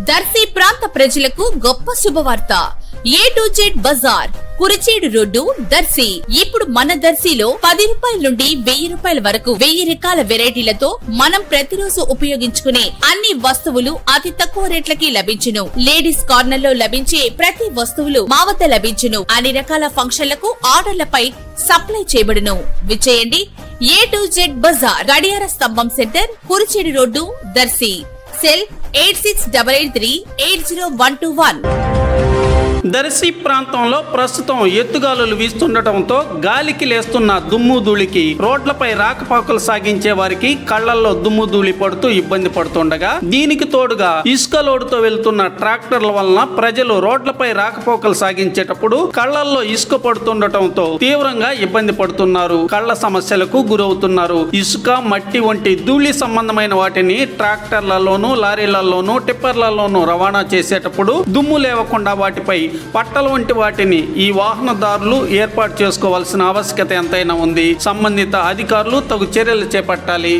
దర్శి ప్రాంత ప్రజలకు గొప్ప శుభవార్త. A to Z బజార్, కురిచేడు రోడ్డు, దర్శి. ఇప్పుడు మన దర్శిలో 10 రూపాయల నుండి 1000 రూపాయల వరకు 1000 రకాల వెరైటీలతో మనం ప్రతిరోజు ఉపయోగించుకునే అన్ని వస్తువులు అతి తక్కువ రేట్లకి లభించును. లేడీస్ కార్నర్ లో లభించే ప్రతి వస్తువులు మా వద్ద లభించును. అన్ని రకాల ఫంక్షన్లకు ఆర్డర్లపై సప్లై చేయబడును. విచ్చేయండి. A to Z బజార్, గడియార స్తంభం centre, Kurichedu road, Darsi. Cell 8688380121. Darsi ప్రాంతంలో ప్రస్తుతం ఎత్తుగాలులు వీస్తుండటంతో గాలికి లేస్తున్న దుమ్ము ధూళికి రోడ్లపై రాకపోకలు సాగించే వారికి కళ్లల్లో దుమ్ము ధూళి పడుతూ ఇబ్బంది పడుతుండగా, దీనికి తోడుగా ఇసుక లోడుతో వెళ్తున్న ట్రాక్టర్ల వలన ప్రజలు రోడ్లపై రాకపోకలు సాగించేటప్పుడు కళ్లల్లో ఇసుక పడుతుండటంతో తీవ్రంగా ఇబ్బంది పడుతున్నారు. కళ్ల సమస్యలకు గురవుతున్నారు. ఇసుక, మట్టి వంటి ధూళి సంబంధమైన వాటిని ట్రాక్టర్లలోనూ, లారీలలోనూ, టిప్పర్లలోనూ రవాణా చేసేటప్పుడు దుమ్ము లేవకుండా వాటిపై పట్టలు వంటి వాటిని ఈ వాహనదారులు ఏర్పాటు చేసుకోవాల్సిన ఆవశ్యకత ఎంతైనా ఉంది. సంబంధిత అధికారులు తగు చర్యలు చేపట్టాలి.